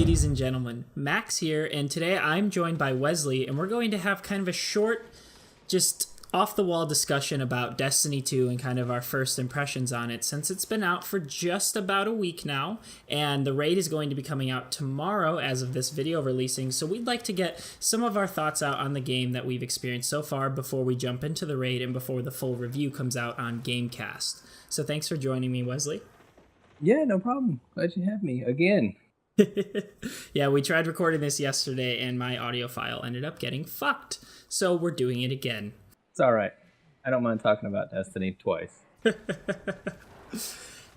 ladies and gentlemen. Max here, and today I'm joined by Wesley, and we're going to have kind of a short, just off-the-wall discussion about Destiny 2 and kind of our first impressions on it, since it's been out for just about a week now, and the raid is going to be coming out tomorrow as of this video releasing, so we'd like to get some of our thoughts out on the game that we've experienced so far before we jump into the raid and before the full review comes out on GameCast. So thanks for joining me, Wesley. Yeah, no problem. Glad you have me again. Yeah, we tried recording this yesterday and my audio file ended up getting fucked. So we're doing it again. It's all right. I don't mind talking about Destiny twice.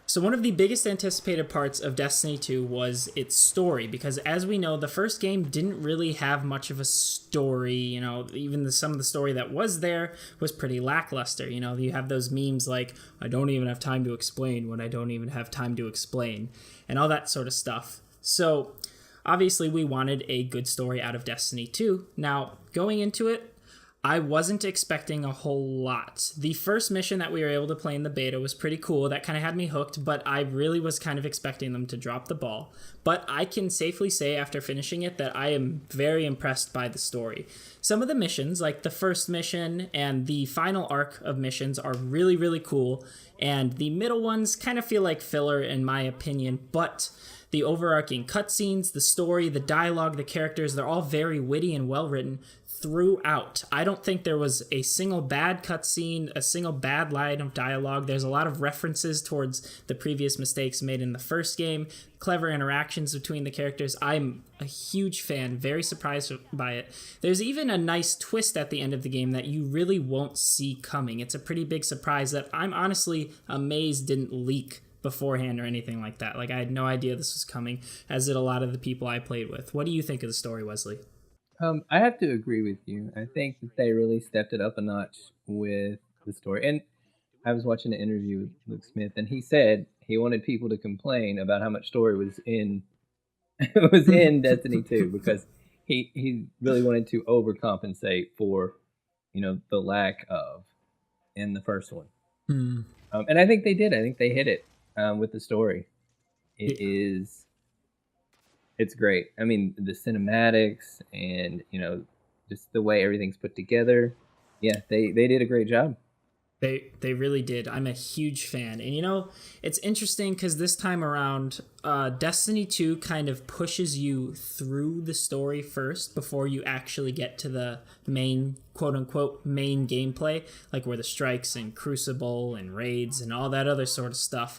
So one of the biggest anticipated parts of Destiny 2 was its story, because as we know, the first game didn't really have much of a story. You know, even some of the story that was there was pretty lackluster. You know, you have those memes like, I don't even have time to explain when I don't even have time to explain, and all that sort of stuff. So obviously we wanted a good story out of Destiny 2. Now, going into it, I wasn't expecting a whole lot. The first mission that we were able to play in the beta was pretty cool. That kind of had me hooked, but I really was kind of expecting them to drop the ball. But I can safely say after finishing it that I am very impressed by the story. Some of the missions, like the first mission and the final arc of missions, are really, really cool. And the middle ones kind of feel like filler in my opinion, but the overarching cutscenes, the story, the dialogue, the characters, they're all very witty and well written throughout. I don't think there was a single bad cutscene, a single bad line of dialogue. There's a lot of references towards the previous mistakes made in the first game, clever interactions between the characters. I'm a huge fan, very surprised by it. There's even a nice twist at the end of the game that you really won't see coming. It's a pretty big surprise that I'm honestly amazed didn't leak beforehand or anything like that. Like, I had no idea this was coming, as did a lot of the people I played with. What do you think of the story, Wesley? I have to agree with you. I think that they really stepped it up a notch with the story. And I was watching an interview with Luke Smith, and he said he wanted people to complain about how much story was in was in Destiny 2, because he really wanted to overcompensate for, you know, the lack of in the first one. And I think they did. I think they hit it with the story. It's great. I mean, the cinematics and, you know, just the way everything's put together. Yeah, they did a great job. They really did. I'm a huge fan. And, you know, it's interesting because this time around, Destiny 2 kind of pushes you through the story first before you actually get to the main, quote-unquote, main gameplay, like where the strikes and Crucible and raids and all that other sort of stuff.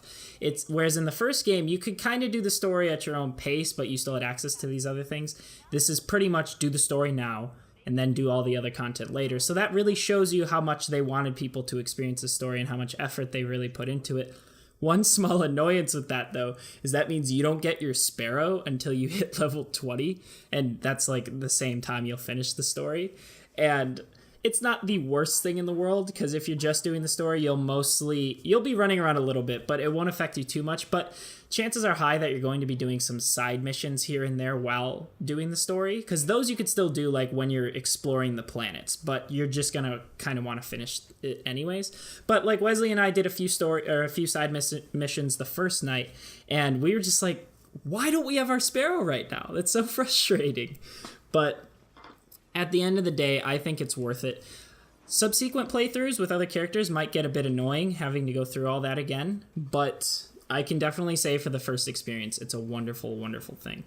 Whereas in the first game, you could kind of do the story at your own pace, but you still had access to these other things. This is pretty much do the story now and then do all the other content later. So that really shows you how much they wanted people to experience the story and how much effort they really put into it. One small annoyance with that, though, is that means you don't get your Sparrow until you hit level 20, and that's like the same time you'll finish the story. And it's not the worst thing in the world, because if you're just doing the story, you'll be running around a little bit, but it won't affect you too much. But chances are high that you're going to be doing some side missions here and there while doing the story, because those you could still do like when you're exploring the planets, but you're just gonna kind of want to finish it anyways. But like Wesley and I did a few side missions the first night, and we were just like, why don't we have our Sparrow right now? That's so frustrating. But at the end of the day, I think it's worth it. Subsequent playthroughs with other characters might get a bit annoying having to go through all that again, but I can definitely say for the first experience, it's a wonderful, wonderful thing.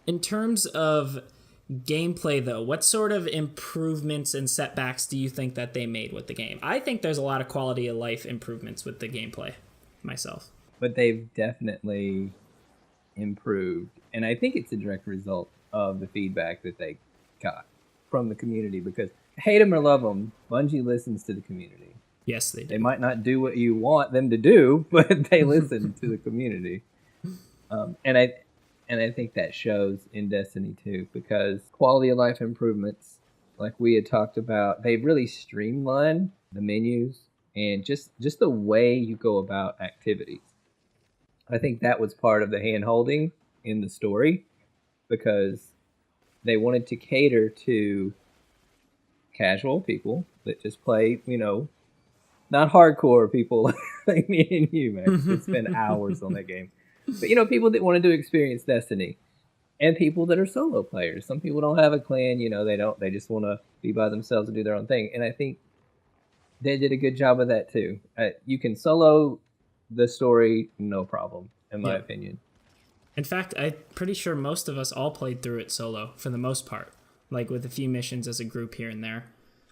In terms of gameplay, though, what sort of improvements and setbacks do you think that they made with the game? I think there's a lot of quality of life improvements with the gameplay myself. But they've definitely improved, and I think it's a direct result of the feedback that they got from the community, because hate them or love them, Bungie listens to the community. Yes, they do. They might not do what you want them to do, but they listen to the community. And I think that shows in Destiny 2, because quality of life improvements, like we had talked about, they've really streamlined the menus and just the way you go about activities. I think that was part of the hand-holding in the story, because they wanted to cater to casual people that just play, you know, not hardcore people like me and you, man. It's been hours on that game. But, you know, people that wanted to experience Destiny. and people that are solo players. Some people don't have a clan, they just want to be by themselves and do their own thing. And I think they did a good job of that too. You can solo the story, no problem, in my opinion. In fact, I'm pretty sure most of us all played through it solo for the most part, like with a few missions as a group here and there.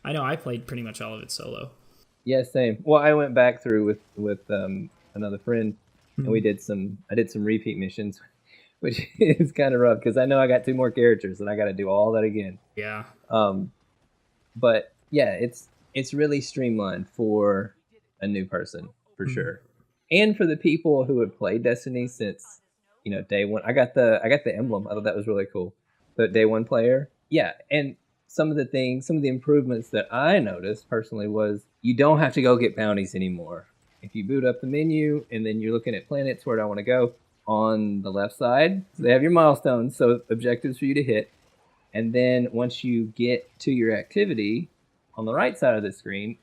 I know I played pretty much all of it solo. Yeah, same. Well, I went back through with another friend, and I did some repeat missions, which is kind of rough because I know I got 2 more characters and I got to do all that again. Yeah. But yeah, it's really streamlined for a new person for sure, and for the people who have played Destiny since day one. I got the emblem. I thought that was really cool. The day one player, yeah, and some of the improvements that I noticed personally was you don't have to go get bounties anymore. If you boot up the menu and then you're looking at planets, where do I want to go? On the left side, so they have your milestones, so objectives for you to hit. And then once you get to your activity, on the right side of the screen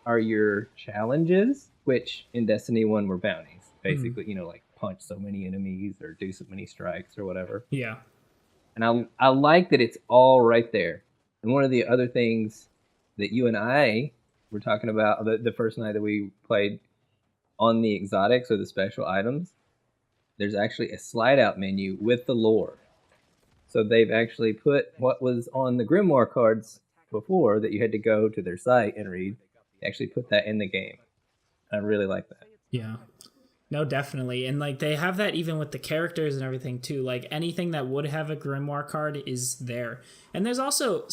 are your challenges, which in Destiny 1 were bounties. Basically, like punch so many enemies or do so many strikes or whatever. Yeah. And I like that it's all right there. And one of the other things that you and I were talking about the first night that we played on the exotics or the special items, there's actually a slide out menu with the lore. So they've actually put what was on the Grimoire cards before that you had to go to their site and read. They actually put that in the game. I really like that. Yeah. No, definitely. And like they have that even with the characters and everything too. Like anything that would have a Grimoire card is there. And there's also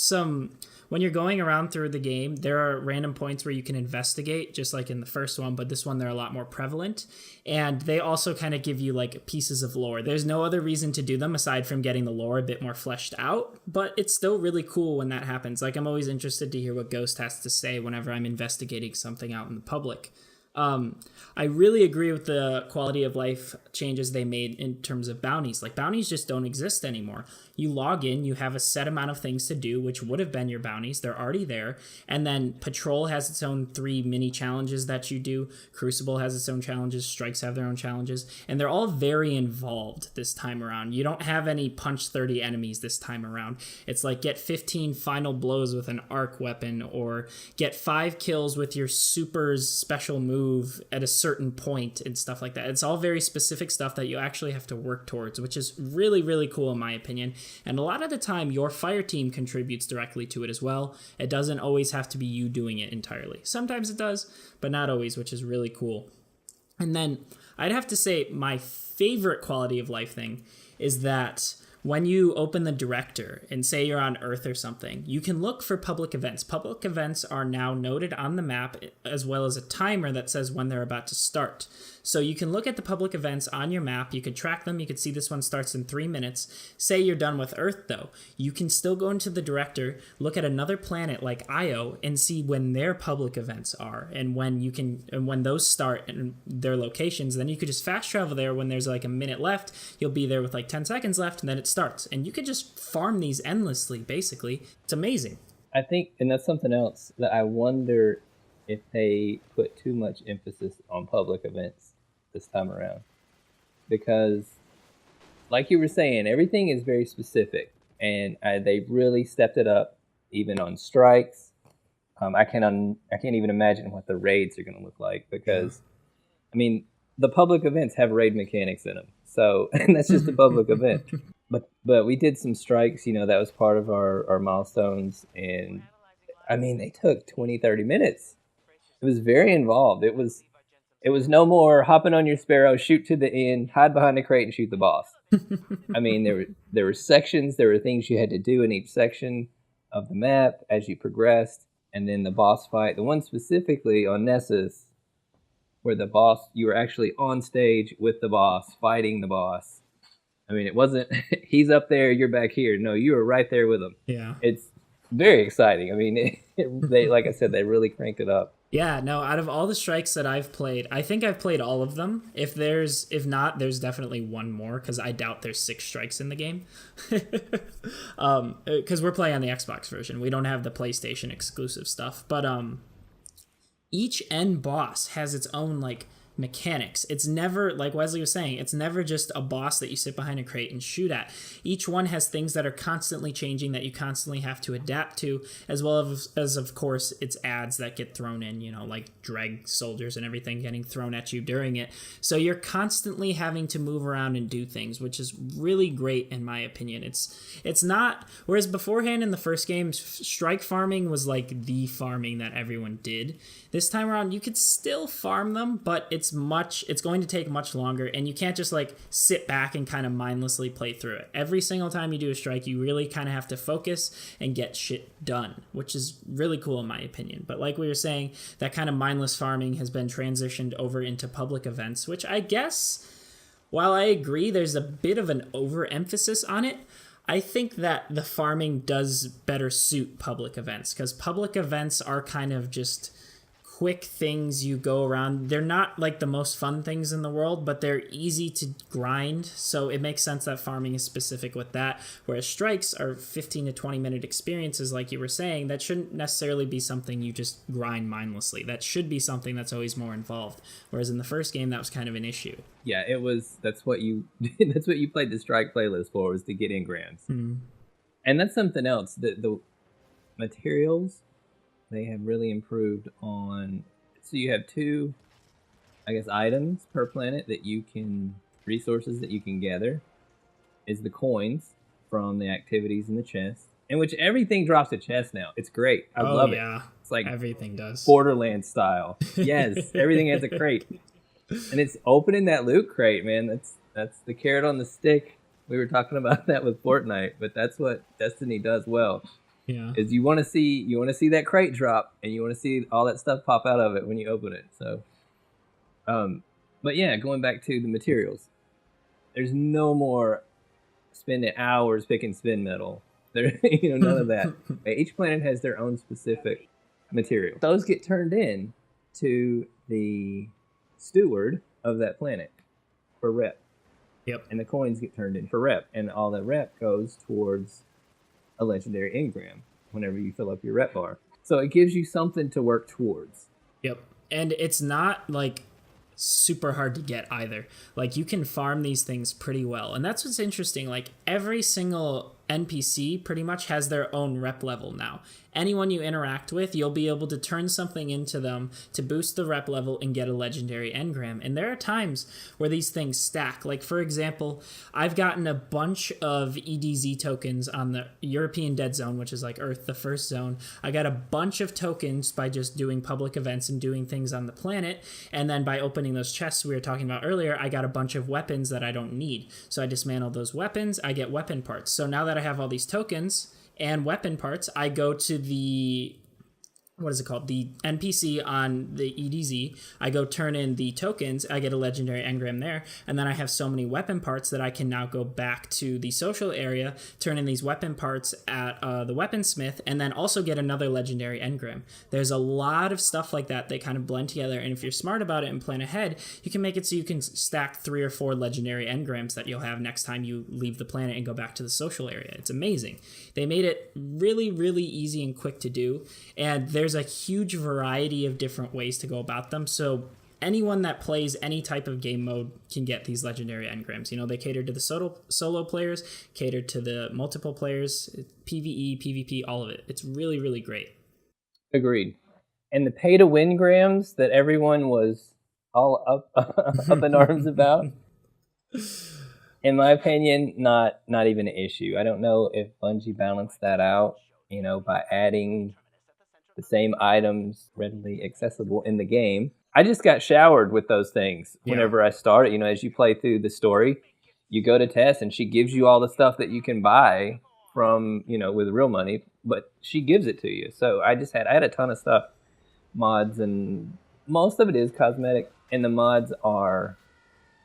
when you're going around through the game, there are random points where you can investigate, just like in the first one, but this one they're a lot more prevalent. And they also kind of give you like pieces of lore. There's no other reason to do them aside from getting the lore a bit more fleshed out, but it's still really cool when that happens. Like I'm always interested to hear what Ghost has to say whenever I'm investigating something out in the public. I really agree with the quality of life changes they made in terms of bounties. Like bounties just don't exist anymore. You log in, you have a set amount of things to do, which would have been your bounties. They're already there. And then Patrol has its own 3 mini challenges that you do. Crucible has its own challenges. Strikes have their own challenges. And they're all very involved this time around. You don't have any punch 30 enemies this time around. It's like get 15 final blows with an arc weapon, or get 5 kills with your super's special move at a certain point and stuff like that. It's all very specific stuff that you actually have to work towards, which is really, really cool in my opinion. And a lot of the time, your fire team contributes directly to it as well. It doesn't always have to be you doing it entirely. Sometimes it does, but not always, which is really cool. And then I'd have to say my favorite quality of life thing is that when you open the director and say you're on Earth or something, you can look for public events. Public events are now noted on the map, as well as a timer that says when they're about to start. So you can look at the public events on your map. You can track them. You can see this one starts in 3 minutes. Say you're done with Earth, though. You can still go into the director, look at another planet like Io, and see when their public events are and when those start and their locations. Then you could just fast travel there when there's like a minute left. You'll be there with like 10 seconds left, and then it starts. And you could just farm these endlessly, basically. It's amazing. I think, and that's something else that I wonder if they put too much emphasis on public events this time around, because like you were saying, everything is very specific, and they really stepped it up even on strikes. I can't even imagine what the raids are going to look like, because I mean the public events have raid mechanics in them, so and that's just a public event. But we did some strikes, that was part of our milestones, and I mean they took 20-30 minutes. It was very involved. It was no more hopping on your Sparrow, shoot to the end, hide behind a crate, and shoot the boss. I mean, there were sections, there were things you had to do in each section of the map as you progressed, and then the boss fight, the one specifically on Nessus, where the boss, you were actually on stage with the boss, fighting the boss. I mean, it wasn't, he's up there, you're back here. No, you were right there with him. Yeah. It's very exciting. I mean, they, like I said, they really cranked it up. Yeah, no, out of all the strikes that I've played, I think I've played all of them. If not, there's definitely one more, because I doubt there's 6 strikes in the game. Because we're playing on the Xbox version. We don't have the PlayStation exclusive stuff. But each end boss has its own, like, mechanics. It's never, like Wesley was saying, it's never just a boss that you sit behind a crate and shoot at. Each one has things that are constantly changing that you constantly have to adapt to, as well as of course, it's ads that get thrown in, you know, like dreg soldiers and everything getting thrown at you during it. So you're constantly having to move around and do things, which is really great in my opinion. It's not, whereas beforehand in the first game, strike farming was like the farming that everyone did. This time around, you could still farm them, but it's going to take much longer, and you can't just like sit back and kind of mindlessly play through it. Every single time you do a strike, you really kind of have to focus and get shit done, which is really cool in my opinion. But like we were saying, that kind of mindless farming has been transitioned over into public events, which I guess, while I agree there's a bit of an overemphasis on it, I think that the farming does better suit public events, because public events are kind of just quick things you go around. They're not like the most fun things in the world, but they're easy to grind, so it makes sense that farming is specific with that, whereas strikes are 15 to 20 minute experiences, like you were saying, that shouldn't necessarily be something you just grind mindlessly. That should be something that's always more involved, whereas in the first game that was kind of an issue. Yeah, it was. That's what you played the strike playlist for, was to get engrams. And that's something else, the materials, they have really improved on. So you have 2, I guess, items per planet that you can, resources that you can gather, is the coins from the activities in the chest, in which everything drops a chest now. It's great. I love it. It's like everything does. Borderlands style. Yes, everything has a crate. And it's opening that loot crate, man. That's the carrot on the stick. We were talking about that with Fortnite, but that's what Destiny does well. Yeah. Is you want to see that crate drop, and you want to see all that stuff pop out of it when you open it. So, but yeah, going back to the materials, there's no more spending hours picking spin metal. There, none of that. Each planet has their own specific material. Those get turned in to the steward of that planet for rep. Yep. And the coins get turned in for rep, and all that rep goes towards a legendary engram whenever you fill up your rep bar. So it gives you something to work towards. Yep. And it's not like super hard to get either. Like, you can farm these things pretty well. And that's what's interesting. Like, every single NPC pretty much has their own rep level now. Anyone you interact with, you'll be able to turn something into them to boost the rep level and get a legendary engram. And there are times where these things stack. Like, for example, I've gotten a bunch of EDZ tokens on the European Dead Zone, which is like Earth, the first zone. I got a bunch of tokens by just doing public events and doing things on the planet. And then by opening those chests we were talking about earlier, I got a bunch of weapons that I don't need. So I dismantled those weapons, I get weapon parts. So now that I have all these tokens and weapon parts, I go to the, what is it called? The NPC on the EDZ. I go turn in the tokens. I get a legendary engram there. And then I have so many weapon parts that I can now go back to the social area, turn in these weapon parts at the weaponsmith, and then also get another legendary engram. There's a lot of stuff like that. They kind of blend together. And if you're smart about it and plan ahead, you can make it so you can stack 3 or 4 legendary engrams that you'll have next time you leave the planet and go back to the social area. It's amazing. They made it really, really easy and quick to do. And there's a huge variety of different ways to go about them. So anyone that plays any type of game mode can get these legendary engrams. They cater to the solo players, cater to the multiple players, PvE, PvP, all of it. It's really, really great. Agreed. And the pay to win grams that everyone was all up in arms about, in my opinion, not even an issue. I don't know if Bungie balanced that out, by adding the same items readily accessible in the game. I just got showered with those things whenever I started. As you play through the story, you go to Tess and she gives you all the stuff that you can buy from, with real money, but she gives it to you. So I had a ton of stuff, mods, and most of it is cosmetic, and the mods are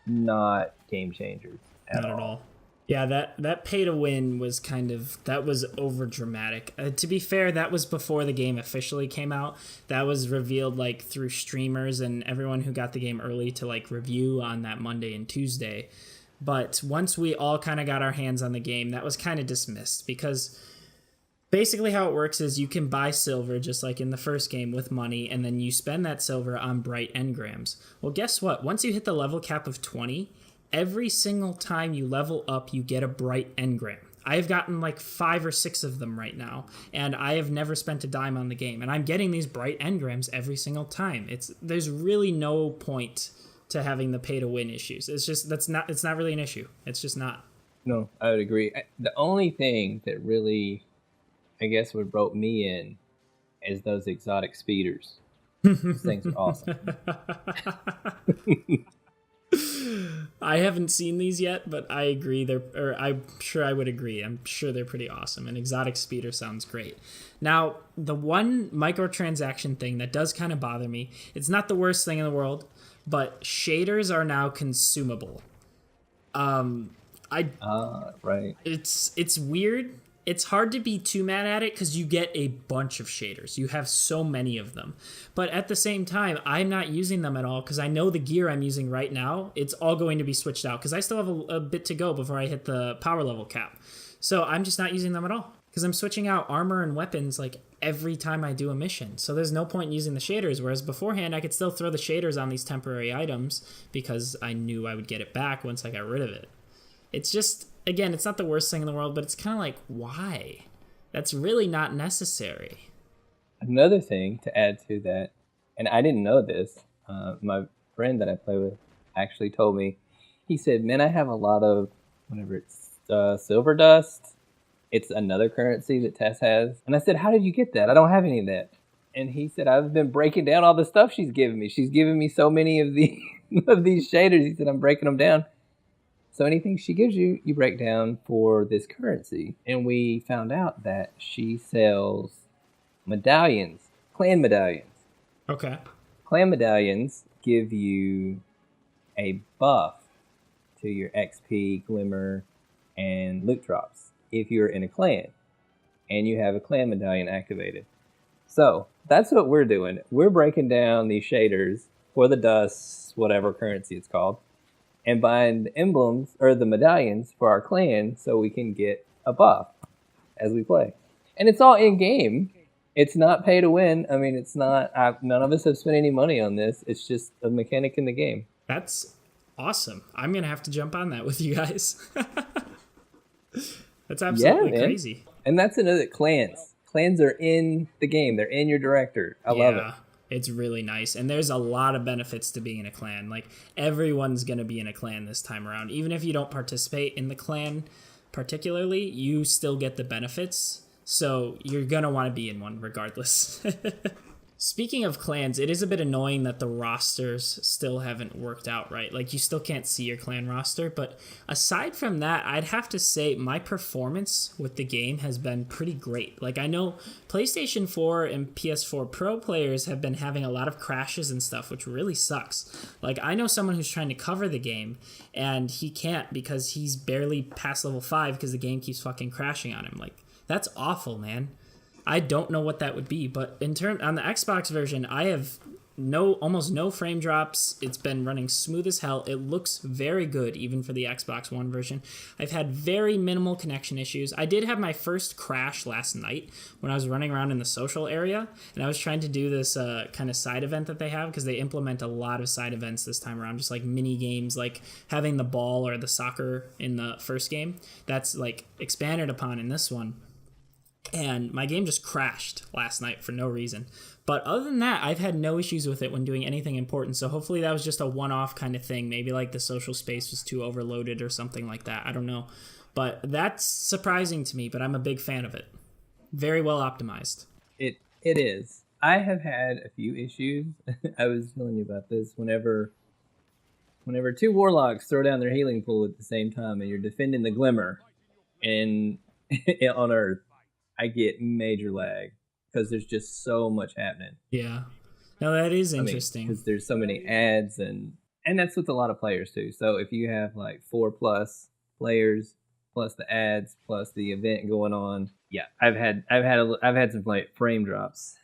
not game changers at all. Yeah, that pay to win was that was over dramatic. To be fair, that was before the game officially came out. That was revealed like through streamers and everyone who got the game early to like review on that Monday and Tuesday. But once we all kind of got our hands on the game, that was kind of dismissed because Basically, how it works is you can buy silver just like in the first game with money, and then you spend that silver on bright engrams. Well, guess what? Once you hit the level cap of 20, every single time you level up, you get a bright engram. I've gotten like 5 or 6 of them right now, and I have never spent a dime on the game, and I'm getting these bright engrams every single time. There's really no point to having the pay to win issues. It's not really an issue. It's just not. No, I would agree. The only thing that really, I guess, would rope me in is those exotic speeders. Those things are awesome. I haven't seen these yet, but I agree. I'm sure I would agree. I'm sure they're pretty awesome. An exotic speeder sounds great. Now, the one microtransaction thing that does kind of bother me, it's not the worst thing in the world, but shaders are now consumable. Right. It's weird. It's hard to be too mad at it because you get a bunch of shaders. You have so many of them. But at the same time, I'm not using them at all because I know the gear I'm using right now, it's all going to be switched out because I still have a bit to go before I hit the power level cap. So I'm just not using them at all because I'm switching out armor and weapons like every time I do a mission. So there's no point in using the shaders, whereas beforehand I could still throw the shaders on these temporary items because I knew I would get it back once I got rid of it. It's just... Again, it's not the worst thing in the world, but it's kind of like, why? That's really not necessary. Another thing to add to that, and I didn't know this, my friend that I play with actually told me, he said, man, I have a lot of, whatever it's, silver dust. It's another currency that Tess has. And I said, how did you get that? I don't have any of that. And he said, I've been breaking down all the stuff she's given me. She's given me so many of these shaders. He said, I'm breaking them down. So anything she gives you, you break down for this currency. And we found out that she sells medallions, clan medallions. Okay. Clan medallions give you a buff to your XP, glimmer, and loot drops if you're in a clan and you have a clan medallion activated. So that's what we're doing. We're breaking down these shaders for the dust, whatever currency it's called, and buying the emblems or the medallions for our clan so we can get a buff as we play. And it's all in game. It's not pay to win. I mean, it's not. None of us have spent any money on this. It's just a mechanic in the game. That's awesome. I'm gonna have to jump on that with you guys. That's absolutely crazy. And that's another clans. Clans are in the game. They're in your director. I love it. It's really nice. And there's a lot of benefits to being in a clan. Like, everyone's going to be in a clan this time around. Even if you don't participate in the clan particularly, you still get the benefits. So you're going to want to be in one regardless. Speaking of clans, it is a bit annoying that the rosters still haven't worked out right. Like, you still can't see your clan roster. But aside from that, I'd have to say my performance with the game has been pretty great. Like, I know PlayStation 4 and PS4 Pro players have been having a lot of crashes and stuff, which really sucks. Like, I know someone who's trying to cover the game, and he can't because he's barely past level 5 because the game keeps fucking crashing on him. Like, that's awful, man. I don't know what that would be, but on the Xbox version, I have almost no frame drops. It's been running smooth as hell. It looks very good, even for the Xbox One version. I've had very minimal connection issues. I did have my first crash last night when I was running around in the social area, and I was trying to do this kind of side event that they have, because they implement a lot of side events this time around, just like mini games, like having the ball or the soccer in the first game. That's like expanded upon in this one. And my game just crashed last night for no reason. But other than that, I've had no issues with it when doing anything important. So hopefully that was just a one-off kind of thing. Maybe like the social space was too overloaded or something like that. I don't know. But that's surprising to me, but I'm a big fan of it. Very well optimized. It is. I have had a few issues. I was telling you about this. Whenever two warlocks throw down their healing pool at the same time and you're defending the glimmer and on Earth, I get major lag because there's just so much happening. Yeah. No, that is interesting. Because there's so many ads and that's with a lot of players too. So if you have like 4+ players plus the ads plus the event going on, yeah, I've had some like frame drops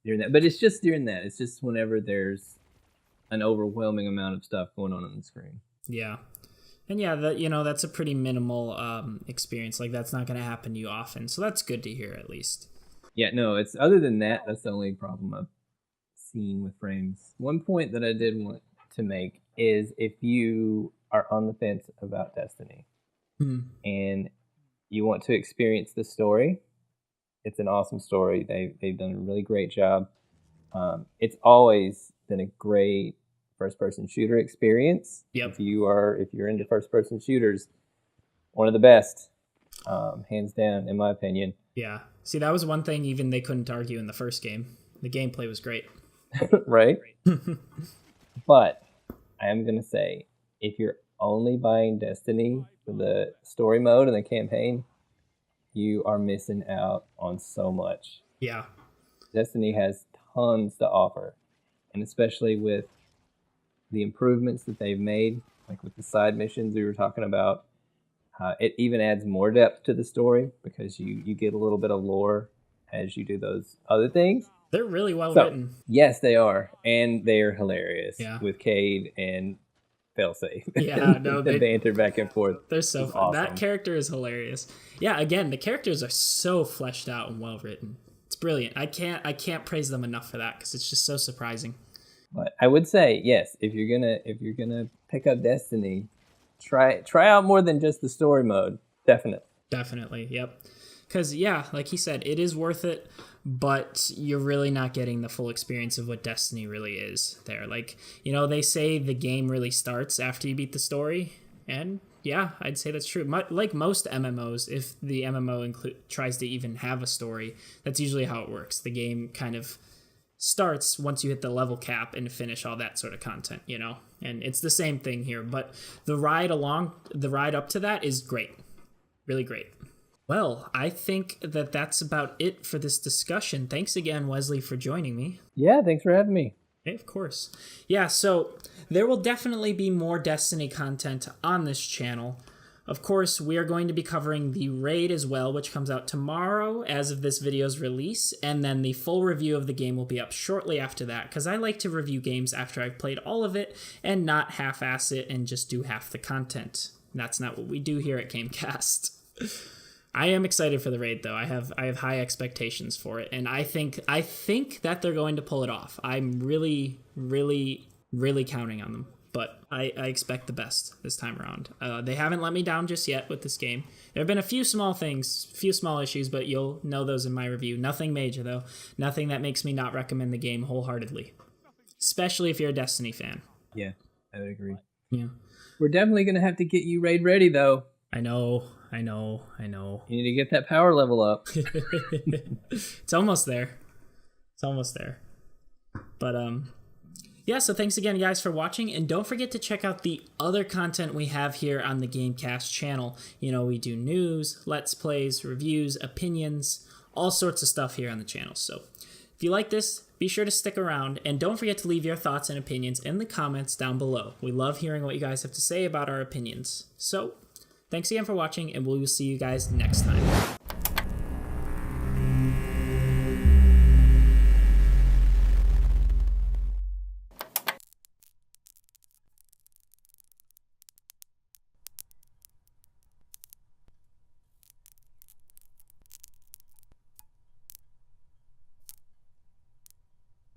during that. But it's just during that. It's just whenever there's an overwhelming amount of stuff going on the screen. Yeah. And yeah, that's a pretty minimal experience. Like, that's not going to happen to you often. So that's good to hear, at least. Yeah, no, it's other than that, that's the only problem I've seen with frames. One point that I did want to make is if you are on the fence about Destiny and you want to experience the story, it's an awesome story. They've done a really great job. It's always been a great first-person shooter experience. Yep. If you're into first-person shooters, one of the best, hands down, in my opinion. Yeah. See, that was one thing even they couldn't argue in the first game. The gameplay was great. Right? But I am going to say, if you're only buying Destiny for the story mode and the campaign, you are missing out on so much. Yeah. Destiny has tons to offer, and especially with the improvements that they've made, like with the side missions we were talking about, it even adds more depth to the story because you get a little bit of lore as you do those other things. They're really well written. Yes, they are, and they are hilarious. Yeah. With Cade and Failsafe. Yeah, no, the banter back and forth. They're so fun. Awesome. That character is hilarious. Yeah, again, the characters are so fleshed out and well written. It's brilliant. I can't praise them enough for that because it's just so surprising. But I would say, yes, if you're gonna pick up Destiny, try out more than just the story mode. Definitely, yep. Because yeah, like he said, it is worth it, but you're really not getting the full experience of what Destiny really is there. Like, they say the game really starts after you beat the story, and yeah, I'd say that's true. Like most MMOs, if the MMO tries to even have a story, that's usually how it works. The game kind of starts once you hit the level cap and finish all that sort of content, and it's the same thing here. But the ride up to that is great, really great. Well, I think that's about it for this discussion. Thanks again, Wesley, for joining me. Yeah, thanks for having me. Hey, of course. Yeah, so there will definitely be more Destiny content on this channel. Of course, we are going to be covering the raid as well, which comes out tomorrow as of this video's release, and then the full review of the game will be up shortly after that, because I like to review games after I've played all of it and not half-ass it and just do half the content. That's not what we do here at GameCast. I am excited for the raid, though. I have high expectations for it, and I think that they're going to pull it off. I'm really, really, really counting on them, but I expect the best this time around. They haven't let me down just yet with this game. There have been a few small things, few small issues, but you'll know those in my review. Nothing major, though. Nothing that makes me not recommend the game wholeheartedly, especially if you're a Destiny fan. Yeah, I would agree. Yeah. We're definitely going to have to get you raid ready, though. I know. You need to get that power level up. It's almost there. But, yeah, so thanks again, guys, for watching. And don't forget to check out the other content we have here on the GameCast channel. We do news, Let's Plays, reviews, opinions, all sorts of stuff here on the channel. So if you like this, be sure to stick around. And don't forget to leave your thoughts and opinions in the comments down below. We love hearing what you guys have to say about our opinions. So thanks again for watching, and we will see you guys next time.